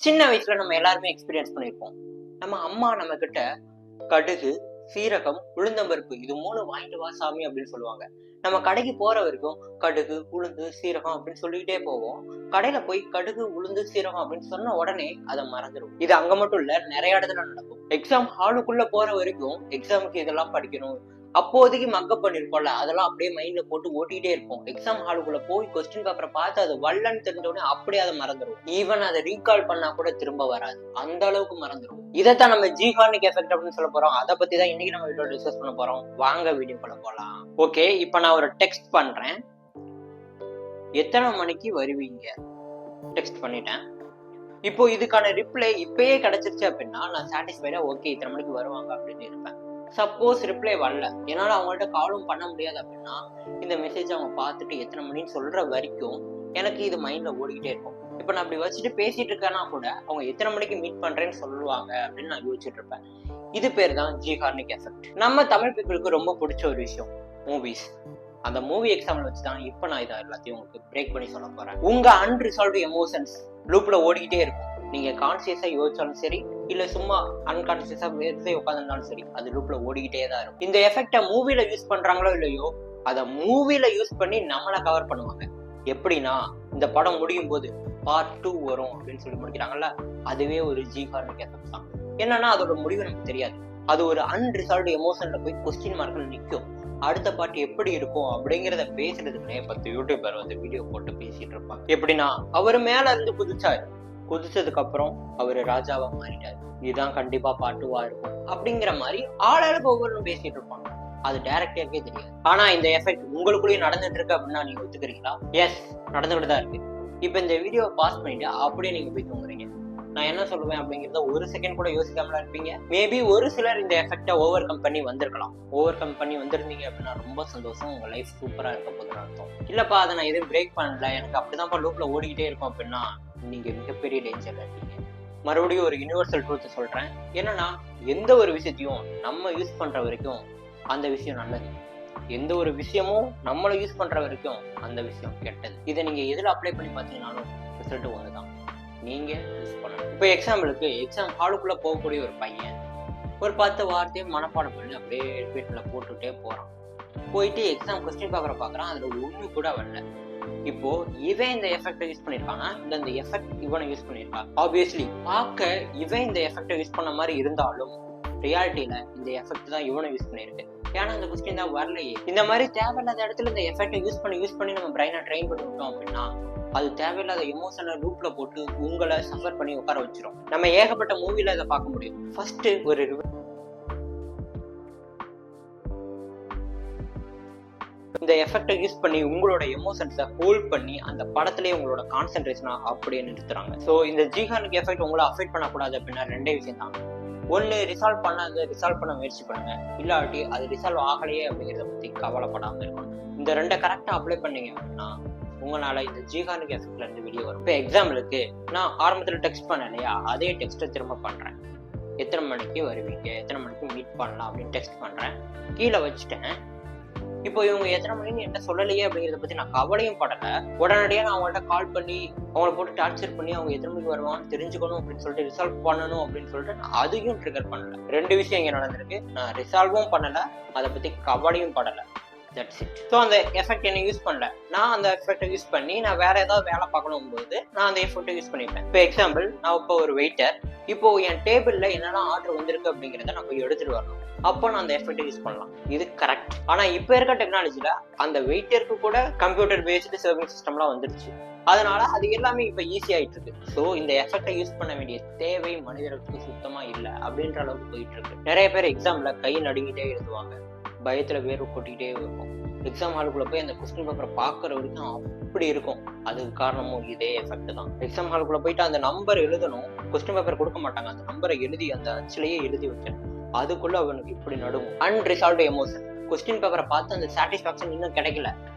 சின்ன வயசுல நம்ம எல்லாருமே எக்ஸ்பீரியன்ஸ் பண்ணியிருப்போம். நம்ம அம்மா நம்ம கிட்ட கடுகு, சீரகம், உளுந்தம்பருப்பு இது 3 வாங்கிட்டு வா சாமி அப்படின்னு சொல்லுவாங்க. நம்ம கடைக்கு போற வரைக்கும் கடுகு, உளுந்து, சீரகம் அப்படின்னு சொல்லிக்கிட்டே போவோம். கடையில போய் கடுகு, உளுந்து, சீரகம் அப்படின்னு சொன்ன உடனே அதை மறந்துடும். இது அங்க மட்டும் இல்ல, நிறைய இடத்துல நடக்கும். எக்ஸாம் ஹாலுக்குள்ள போற வரைக்கும் எக்ஸாமுக்கு இதெல்லாம் படிக்கணும், அப்போதைக்கு மக்கப் பண்ணிருப்போம்ல, அதெல்லாம் அப்படியே மைண்ட்ல போட்டு ஓட்டிகிட்டே இருப்போம். எக்ஸாம் ஹாலுக்குள்ள போய் கொஸ்டின் பேப்பரை பார்த்து அது வல்லன்னு தெரிஞ்ச உடனே அப்படியே அதை மறந்துடும். ஈவன் அதை ரீகால் பண்ணா கூட திரும்ப வராது, அந்த அளவுக்கு மறந்துடும். இதைத்தான் நம்ம ஜீகார்னிக் எஃபெக்ட் அப்படின்னு சொல்ல போறோம். அதை பத்தி தான் இன்னைக்கு நம்ம வீடியோ டிஸ்கஸ் பண்ண போறோம். வாங்க வீடியோக்குள்ள போலாம். ஓகே, இப்ப நான் ஒரு டெக்ஸ்ட் பண்றேன். எத்தனை மணிக்கு வருவீங்க டெக்ஸ்ட் பண்ணிட்டேன். இப்போ இதுக்கான ரிப்ளை இப்பயே கிடைச்சிருச்சு அப்படின்னா நான் சாட்டிஸ்ஃபைடா ஓகே இத்தனை மணிக்கு வருவாங்க அப்படின்னு இருப்பேன். சப்போஸ் ரிப்ளை வரல, என்னால அவங்கள்ட்ட காலும் பண்ண முடியாது அப்படின்னா இந்த மெசேஜ் அவங்க பார்த்துட்டு எத்தனை மணின்னு சொல்ற வரைக்கும் எனக்கு இது மைண்ட்ல ஓடிக்கிட்டே இருக்கும். இப்ப நான் அப்படி வச்சுட்டு பேசிட்டு இருக்கேன்னா கூட அவங்க எத்தனை மணிக்கு மீட் பண்றேன்னு சொல்லுவாங்க அப்படின்னு நான் யோசிச்சுட்டு இருப்பேன். இது பேர் தான் ஜீகார்னிக் எஃபெக்ட். நம்ம தமிழ் பீப்புளுக்கு ரொம்ப பிடிச்ச ஒரு விஷயம் மூவிஸ். அந்த மூவி எக்ஸாம்பிள் வச்சுதான் இப்ப நான் இதை எல்லாத்தையும் உங்களுக்கு பிரேக் பண்ணி சொல்ல போறேன். உங்க அன்ரிசால்வ்டு எமோஷன்ஸ் லூப்ல ஓடிக்கிட்டே இருக்கும். நீங்க கான்சியஸா யோசிச்சாலும் சரி, இல்ல சும்மா அன்கான்சியஸா வேர்த்தே உட்காந்துருந்தாலும் சரி, அது லூப்ல ஓடிக்கிட்டே தான் இருக்கும். இந்த எஃபெக்ட மூவில யூஸ் பண்றாங்களோ இல்லையோ, அதை மூவில யூஸ் பண்ணி நம்மளை கவர் பண்ணுவாங்க. எப்படின்னா, இந்த படம் முடியும் போது பார்ட் 2 வரும் அப்படின்னு சொல்லி முடிக்கிறாங்கல்ல, அதுவே ஒரு ஜீகார்னிக் எஃபெக்ட் தான். என்னன்னா அதோட முடிவு நமக்கு தெரியாது. அது ஒரு அன்ரிசால்வ்டு எமோஷன்ல போய் கொஸ்டின் மார்க்ல நிற்கும். அடுத்த பாட்டு எப்படி இருக்கும் அப்படிங்கிறத பேசுறதுக்குனே 10 யூடியூபர் வந்து வீடியோ போட்டு பேசிட்டு இருப்பாங்க. எப்படின்னா, அவரு மேல இருந்து குதிச்சதுக்கு அப்புறம் அவரு ராஜாவா மாறிட்டாரு, இதுதான் கண்டிப்பா பாட்டுவா இருக்கும் அப்படிங்கிற மாதிரி ஆளாளுக்கு ஒவ்வொருவரும் பேசிட்டு இருப்பாங்க. அது டைரக்டருக்கே தெரியாது. ஆனா இந்த எஃபெக்ட் உங்களுக்குள்ளேயே நடந்துட்டு இருக்கு அப்படின்னா நீங்க ஒத்துக்கிறீங்களா? எஸ், நடந்துகிட்டு தான் இருக்கு. இப்ப இந்த வீடியோவை பாஸ் பண்ணிட்டு அப்படியே நீங்க போய் தூங்குறீங்க. நான் என்ன சொல்லுவேன் அப்படிங்கிறத ஒரு செகண்ட் கூட யோசிக்காமல இருப்பீங்க. மேபி ஒரு சிலர் இந்த எஃபெக்டை ஓவர் கம் பண்ணி வந்திருக்கலாம். ஓவர் கம் பண்ணி வந்திருந்தீங்க அப்படின்னா ரொம்ப சந்தோஷம், உங்க லைஃப் சூப்பரா இருக்க போதுன்னு அர்த்தம். இல்லப்பா அதை நான் எதுவும் பிரேக் பண்ணல, எனக்கு அப்படிதான்ப்பா லூப்ல ஓடிக்கிட்டே இருக்கும் அப்படின்னா நீங்க மிகப்பெரிய டேஞ்சர்ல இருக்கீங்க. மறுபடியும் ஒரு யூனிவர்சல் ட்ரூத் சொல்றேன். என்னன்னா, எந்த ஒரு விஷயத்தையும் நம்ம யூஸ் பண்ற வரைக்கும் அந்த விஷயம் நல்லது, எந்த ஒரு விஷயமும் நம்மளை யூஸ் பண்ற வரைக்கும் அந்த விஷயம் கெட்டது. இதை நீங்க எதுல அப்ளை பண்ணி பார்த்தீங்கன்னாலும் ரிசல்ட் ஒண்ணுதான், நீங்க யூஸ் பண்ணணும். இப்போ எக்ஸாம்பிளுக்கு எக்ஸாம் ஹாலுக்குள்ள போகக்கூடிய ஒரு பையன் ஒரு 10 வார்த்தையை மனப்பாடம் பண்ணி அப்படியே வீட்டுல போட்டுட்டே போறான். போயிட்டு எக்ஸாம் கொஸ்டின் பேப்பரை பாக்குறான், அதுல ஒண்ணு கூட வரல. இப்போ இவன் இந்த எஃபெக்டை யூஸ் பண்ணிருக்கானா இல்ல இந்த எஃபெக்ட் இவனை யூஸ் பண்ணிருக்கான்? ஆப்வியஸ்லி பார்க்க இவன் இந்த எஃபெக்டை யூஸ் பண்ண மாதிரி இருந்தாலும் ரியாலிட்டியில இந்த எஃபெக்ட் தான் இவனை யூஸ் பண்ணிருக்கு. ஏன்னா இந்த கொஸ்டின் தான் வரலையே. இந்த மாதிரி தேவையில்லாத இடத்துல இந்த எஃபெக்டை யூஸ் பண்ணி நம்ம பிரைனை ட்ரெயின் பண்ணி விட்டோம் அப்படின்னா அது தேவையில்லாத எமோஷனல் லூப்ல போட்டு உங்களை சஃபர் பண்ணி உட்கார வச்சிரும். நம்ம ஏகப்பட்ட மூவில இதை பார்க்க முடியும். ஃபர்ஸ்ட் ஒரு இந்த எஃபெக்டை யூஸ் பண்ணி உங்களோட எமோஷன்ஸை ஹோல்ட் பண்ணி அந்த படத்திலேயே உங்களோட கான்சென்ட்ரேஷனா அப்படியே நிறுத்துறாங்க. ஸோ இந்த ஜீகார்னிக் எஃபெக்ட் உங்களை அஃபெக்ட் பண்ணக்கூடாது அப்படின்னா ரெண்டே விஷயம் தான். ஒன்று, ரிசால்வ் பண்ண முயற்சி பண்ணுங்க. இல்லாட்டி அது ரிசால்வ் ஆகலையே அப்படிங்கிறத பத்தி கவலைப்படாம இருக்கணும். இந்த ரெண்டை கரெக்டா அப்ளை பண்ணீங்க அப்படின்னா உங்களால இந்த ஜீகார்னிக் எஃபெக்ட்ல இருந்து வெளியே வரும். இப்போ எக்ஸாம்பிளுக்கு நான் ஆரம்பத்தில் டெக்ஸ்ட் பண்ணேன் இல்லையா, அதே டெக்ஸ்ட்டை திரும்ப பண்றேன். எத்தனை மணிக்கு வருவீங்க, எத்தனை மணிக்கு மீட் பண்ணலாம் அப்படின்னு டெக்ஸ்ட் பண்றேன். கீழே வச்சுட்டேன். இப்போ இவங்க எத்தனை மணின்னு என்ன சொல்லலையே அப்படிங்கிறத பத்தி நான் கவலையும் படல. உடனடியாக நான் அவங்கள்ட்ட கால் பண்ணி அவங்கள போட்டு டார்ச்சர் பண்ணி அவங்க எத்தனை மணிக்கு வருவான்னு தெரிஞ்சுக்கணும் அப்படின்னு சொல்லிட்டு ரிசால்வ் பண்ணணும் அப்படின்னு சொல்லிட்டு நான் அதையும் ட்ரிகர் பண்ணல. ரெண்டு விஷயம் இங்க நடந்திருக்கு. நான் ரிசால்வும் பண்ணல, அதை பத்தி கவலையும் படல. That's it. ஸோ அந்த எஃபெக்ட் என்ன யூஸ் பண்ணல. நான் அந்த எஃபெக்டை யூஸ் பண்ணி நான் வேற ஏதாவது வேலை பார்க்கணும் போது நான் அந்த எஃபெக்டை யூஸ் பண்ணிப்பேன். இப்போ எக்ஸாம்பிள், நான் இப்போ ஒரு வெயிட்டர், இப்போ என் டேபிள்ல என்னெல்லாம் ஆர்டர் வந்திருக்கு அப்படிங்கிறத நான் போய் எடுத்துட்டு வரணும். அப்போ நான் அந்த எஃபெக்டை யூஸ் பண்ணலாம். இது கரெக்ட். ஆனா இப்ப இருக்க டெக்னாலஜில அந்த வெயிட்டருக்கு கூட கம்ப்யூட்டர் பேஸ்டு சர்விங் சிஸ்டம்லாம் வந்துருச்சு. அதனால அது எல்லாமே இப்ப ஈஸி ஆயிட்டு இருக்கு. ஸோ இந்த எஃபெக்டை யூஸ் பண்ண வேண்டிய தேவை மனிதர்களுக்கு சுத்தமா இல்லை அப்படின்ற அளவுக்கு போயிட்டு இருக்கு. நிறைய பேர் எக்ஸாம்ல கை நடுங்கிட்டே எழுதுவாங்க, பயத்துல வேர்வை கொட்டிக்கிட்டே இருக்கும். எக்ஸாம் ஹாலுக்குள்ள போய் அந்த கொஸ்டின் பேப்பரை பாக்குற வரைக்கும் அப்படி இருக்கும். அதுக்கு காரணமும் இதே எஃபெக்ட் தான். எக்ஸாம் ஹாலுக்குள்ள போயிட்டு அந்த நம்பர் எழுதணும், கொஸ்டின் பேப்பர் கொடுக்க மாட்டாங்க, அந்த நம்பரை எழுதி அந்த அச்சிலேயே எழுதி வைக்கணும். அதுக்குள்ள அவனுக்கு இப்படி நடுவும். Unresolved emotion. கொஸ்டின் பேப்பரை பார்த்து அந்த சாட்டிஸ்பாக்சன் இன்னும் கிடைக்கல,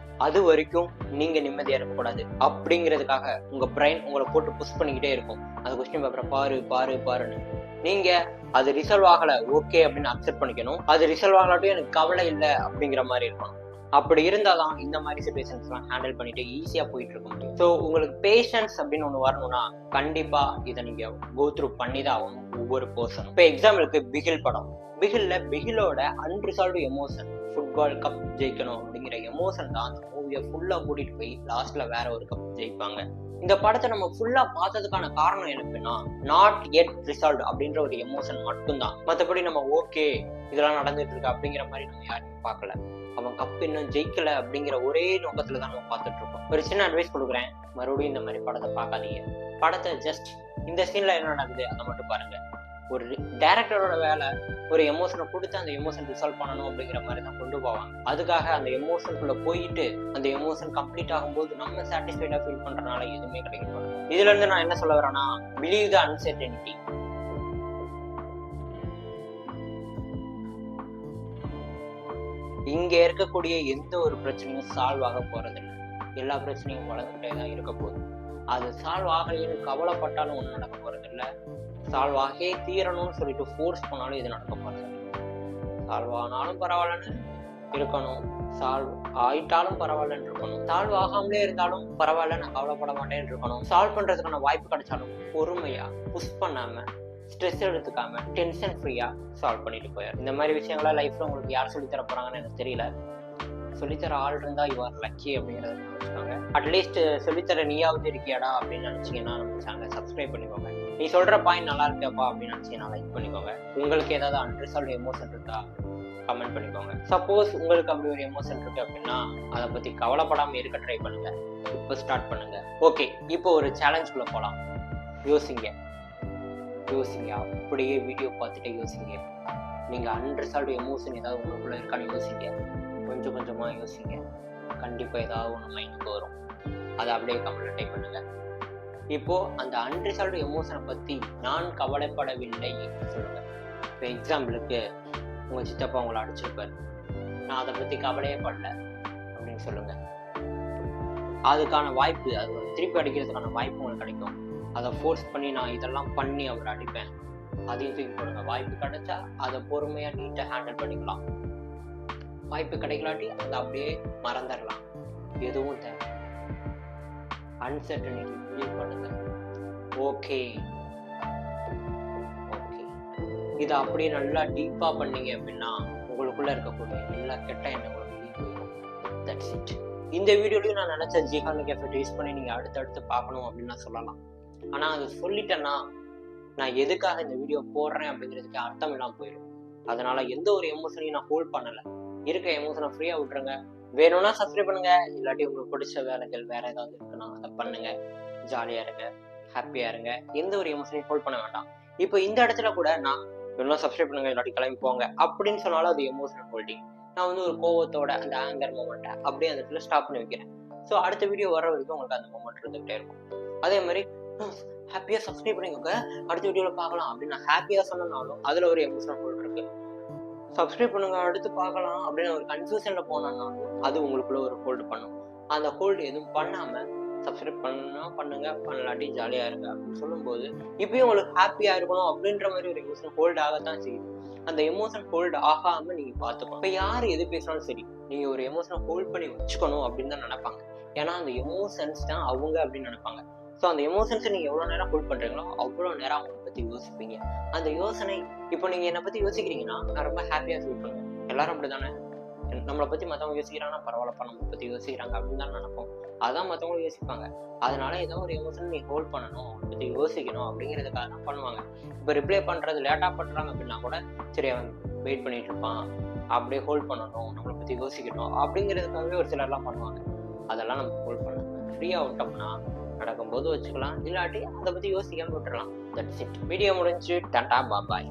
அது வரைக்கும் நீங்க நிம்மதியா இருக்கக்கூடாது அப்படிங்கிறதுக்காக உங்க பிரைன் உங்களை போட்டு புஷ் பண்ணிக்கிட்டே இருக்கும். அந்த கொஸ்டின் பேப்பரை பாருன்னு. நீங்க அது ரிசால்வ் ஆகல ஓகே அப்படின்னு அக்செப்ட் பண்ணிக்கணும். அது ரிசால்வ் ஆகலாட்டும் எனக்கு கவலை இல்லை அப்படிங்கிற மாதிரி இருக்கணும். அப்படி இருந்தாதான் இந்த மாதிரி சுச்சுவேஷன்ஸ்லாம் ஹேண்டில் பண்ணிட்டு ஈஸியா போயிட்டு இருக்க முடியும். ஸோ உங்களுக்கு பேஷன்ஸ் அப்படின்னு ஒன்று வரணும்னா கண்டிப்பா இதை நீங்க கோ த்ரூ பண்ணி தான் ஆகணும் ஒவ்வொரு பர்சனும். இப்போ எக்ஸாம்பிளுக்கு பிகில் படம். பிகிலோட அன்ரிசால்வ்டு எமோஷன், ஃபுட்பால் கப் ஜெயிக்கணும் அப்படிங்கிற எமோஷன் தான் அந்த மூவியை ஃபுல்லா கூட்டிட்டு போய் லாஸ்ட்ல வேற ஒரு கப் ஜெயிப்பாங்க. இந்த படத்தை நம்ம ஃபுல்லா பார்த்ததுக்கான காரணம் என்னன்னா நாட் எட் ரிசால்வ் அப்படின்ற ஒரு எமோஷன் மட்டும்தான். மற்றபடி நம்ம ஓகே இதெல்லாம் நடந்துட்டு இருக்கு அப்படிங்கிற மாதிரி நம்ம யாருமே பார்க்கல. அவன் கப் இன்னும் ஜெயிக்கல அப்படிங்கிற ஒரே நோக்கத்துல தான் நம்ம பார்த்துட்டு இருக்கோம். ஒரு சின்ன அட்வைஸ் கொடுக்குறேன், மறுபடியும் இந்த மாதிரி படத்தை பார்க்காதீங்க. படத்தை ஜஸ்ட் இந்த சீன்ல என்ன நடக்குது அதை மட்டும் பாருங்க. ஒரு டைரக்டரோட வேலை ஒரு எமோஷனை கொடுத்து அந்த எமோஷன் ரிசால்வ் பண்ணணும் அப்படிங்கிற மாதிரி தான் கொண்டு போவாங்க. அதுக்காக அந்த எமோஷனுக்குள்ள போயிட்டு அந்த எமோஷன் கம்ப்ளீட் ஆகும்போது நம்ம சாட்டிஸ்ஃபைடா ஃபீல் பண்றதுனால எதுவுமே கிடைக்கும். இதுல இருந்து நான் என்ன சொல்ல வரேன்னா, பிலீவ் த அன்சர்டனிட்டி. இங்க இருக்கக்கூடிய எந்த ஒரு பிரச்சனையும் சால்வ் ஆக போறதில்லை. எல்லா பிரச்சனையும் வளர்ந்துட்டே தான் இருக்க போகுது. அது சால்வ் ஆகலைன்னு கவலைப்பட்டாலும் ஒன்றும் நடக்க போறதில்லை. சால்வ் ஆகே தீரணும்னு சொல்லிட்டு ஃபோர்ஸ் பண்ணாலும் இது நடக்க போறது. சால்வ் ஆனாலும் பரவாயில்லன்னு இருக்கணும், சால்வ் ஆயிட்டாலும் பரவாயில்லன்னு இருக்கணும், சால்வ் ஆகாமலே இருந்தாலும் பரவாயில்ல நான் கவலைப்பட மாட்டேன்னு இருக்கணும். சால்வ் பண்றதுக்கான வாய்ப்பு கிடைச்சாலும் பொறுமையா புஷ் பண்ணாம ஸ்ட்ரெஸ் எடுத்துக்காம டென்ஷன் ஃப்ரீயா சால்வ் பண்ணிட்டு போயாரு. இந்த மாதிரி விஷயங்கள லைஃப்ல உங்களுக்கு யார் சொல்லித்தர போறாங்கன்னு எனக்கு தெரியல. சொல்லித்தர ஆள் இருந்தா யூ ஆர் லக்கி அப்படிங்கிறத நினைச்சுக்கோங்க. அட்லீஸ்ட் சொல்லித்தர நீயாவது இருக்கியாடா அப்படின்னு நினைச்சீங்கன்னா நம்ம சேனலை சப்ஸ்கிரைப் பண்ணிக்கோங்க. நீ சொல்ற பாயிண்ட் நல்லா இருக்கப்பா அப்படின்னு நினைச்சீங்கன்னா லைக் பண்ணிக்கோங்க. உங்களுக்கு ஏதாவது அன்ரிசால்வ் எமோஷன் இருக்கா கமெண்ட் பண்ணிக்கோங்க. சப்போஸ் உங்களுக்கு அப்படி ஒரு எமோஷன் இருக்கு அப்படின்னா அதை பத்தி கவலைப்படாம இருக்க ட்ரை பண்ணுங்க. இப்போ ஸ்டார்ட் பண்ணுங்க. ஓகே, இப்போ ஒரு சேலஞ்சுக்குள்ள போகலாம். யோசிங்க, அப்படியே வீடியோ பார்த்துட்டே யோசிங்க. நீங்க அன்ரிசால்வ் எமோஷன் ஏதாவது உங்களுக்குள்ள இருக்கான்னு யோசிங்க. கொஞ்சம் கொஞ்சமா யோசிங்க. கண்டிப்பா ஏதாவது ஒன்று மைண்டுக்கு வரும். அதை அப்படியே கமெண்ட்ல டைப் பண்ணுங்க. இப்போ அந்த அன்ரிசால்வ் எமோஷனை பத்தி நான் கவலைப்படவில்லை சொல்லுங்க. இப்போ எக்ஸாம்பிளுக்கு உங்க சித்தப்பா உங்களை அடிச்சிருப்பாரு, நான் அதை பத்தி கவலையே படல அப்படின்னு சொல்லுங்க. அதுக்கான வாய்ப்பு, அது திருப்பி அடிக்கிறதுக்கான வாய்ப்பு உங்களுக்கு கிடைக்கும். அதை ஃபோர்ஸ் பண்ணி நான் இதெல்லாம் பண்ணி அவர் அடிப்பேன் அதையும் தூக்கி போடுங்க. வாய்ப்பு கிடைச்சா அதை பொறுமையா நீட்டா ஹேண்டில் பண்ணிக்கலாம். வாய்ப்பு கிடைக்கலாட்டி அதை அப்படியே மறந்துடலாம். எதுவும் தேவை அன்சர்டனிட்டி ஃபீல் பண்ணுங்க. ஓகே, இதை அப்படியே நல்லா டீப்பா பண்ணீங்க அப்படின்னா உங்களுக்குள்ள இருக்கக்கூடிய எல்லா கெட்ட எண்ணங்களும் வெளியே போயிடும். That's it. இந்த வீடியோலையும் நான் நினைச்ச ஜிஹானுக்கு எஃபெக்ட் யூஸ் பண்ணி நீங்க அடுத்தடுத்து பார்க்கணும் அப்படின்னு நான் சொல்லலாம். ஆனா அது சொல்லிட்டேன்னா நான் எதுக்காக இந்த வீடியோ போடுறேன் அப்படிங்கிறதுக்கு அர்த்தம் இல்லாமல் போயிடும். அதனால எந்த ஒரு எமோஷனையும் நான் ஹோல்ட் பண்ணல. இருக்க எமோஷனை ஃப்ரீயா விட்டுருங்க. வேணும்னா சப்ஸ்கிரைப் பண்ணுங்க, இல்லாட்டி உங்களுக்கு பிடிச்ச வேலைகள் வேற ஏதாவது இருக்குன்னா அதை பண்ணுங்க. ஜாலியா இருங்க, ஹாப்பியா இருங்க. எந்த ஒரு எமோஷனையும் ஹோல்ட் பண்ண வேண்டாம். இப்போ இந்த இடத்துல கூட நான் வேணும்னா சப்ஸ்கிரைப் பண்ணுங்க, இல்லாட்டி கிளம்பி போங்க அப்படின்னு சொன்னாலும் அது எமோஷனல் ஹோல்டிங். நான் வந்து ஒரு கோவத்தோட அந்த ஆங்கர் மூமெண்ட்டை அப்படியே அந்த இடத்துல ஸ்டாப் பண்ணி வைக்கிறேன். ஸோ அடுத்த வீடியோ வர வரைக்கும் உங்களுக்கு அந்த மூமெண்ட் இருந்துகிட்டே இருக்கும். அதே மாதிரி ஹாப்பியா சப்ஸ்கிரைப் பண்ணிக்கோங்க, அடுத்த வீடியோல பார்க்கலாம் அப்படின்னு நான் ஹாப்பியா சொன்னாலும் அதுல ஒரு எமோஷனல் ஹோல்ட் இருக்கு. சப்ஸ்கிரைப் பண்ணுங்க அடுத்து பார்க்கலாம் அப்படின்னு ஒரு கன்ஃபியூஷன்ல போனாலும் அது உங்களுக்குள்ள ஒரு ஹோல்டு பண்ணும். அந்த ஹோல்டு எதுவும் பண்ணாம சப்ஸ்கிரைப் பண்ணுங்க, பண்ணலாட்டி ஜாலியா இருங்க அப்படின்னு சொல்லும்போது இப்பயும் உங்களுக்கு ஹாப்பியா இருக்கணும் அப்படின்ற மாதிரி ஒரு எமோஷன் ஹோல்டு ஆகத்தான் செய்யுது. அந்த எமோஷன் ஹோல்டு ஆகாம நீங்க பார்த்துக்கணும். இப்ப யாரு எது பேசினாலும் சரி நீங்க ஒரு எமோஷனை ஹோல்ட் பண்ணி வச்சுக்கணும் அப்படின்னு தான் நினைப்பாங்க. ஏன்னா அந்த எமோஷன்ஸ் தான் அவங்க அப்படின்னு நினைப்பாங்க. ஸோ அந்த எமோஷன்ஸை நீங்கள் எவ்வளோ நேரம் ஹோல்ட் பண்ணுறீங்களோ அவ்வளோ நேரம் அவங்களை பற்றி யோசிப்பீங்க. அந்த யோசனை இப்போ நீங்கள் என்னை பற்றி யோசிக்கிறீங்கன்னா நான் ரொம்ப ஹாப்பியாக ஃபீல் பண்ணுவேன். எல்லாரும் அப்படி தானே, நம்மளை பற்றி மற்றவங்க யோசிக்கிறாங்கன்னா பரவாயில்லப்பா நம்மளை பற்றி யோசிக்கிறாங்க அப்படின்னு தான் நினைப்போம். அதான் மற்றவங்களும் யோசிப்பாங்க. அதனால ஏதோ ஒரு எமோஷன் நீ ஹோல்ட் பண்ணணும், அவங்களை பற்றி யோசிக்கணும் அப்படிங்கிறதுக்காக தான் பண்ணுவாங்க. இப்போ ரிப்ளை பண்ணுறது லேட்டாக பண்ணுறாங்க அப்படின்னா கூட சரி அவன் வெயிட் பண்ணிட்டு இருப்பான், அப்படியே ஹோல்ட் பண்ணணும், நம்மளை பற்றி யோசிக்கணும் அப்படிங்கிறதுக்காகவே ஒரு சிலர்லாம் பண்ணுவாங்க. அதெல்லாம் நம்ம ஹோல்ட் பண்ணணும். ஃப்ரீயாக விட்டோம்னா நடக்கும்போது வச்சுக்கலாம், இல்லாட்டி அதை பற்றி யோசிக்காம விட்டுறலாம். That's it. வீடியோ முடிஞ்சு. டாடா பாய்.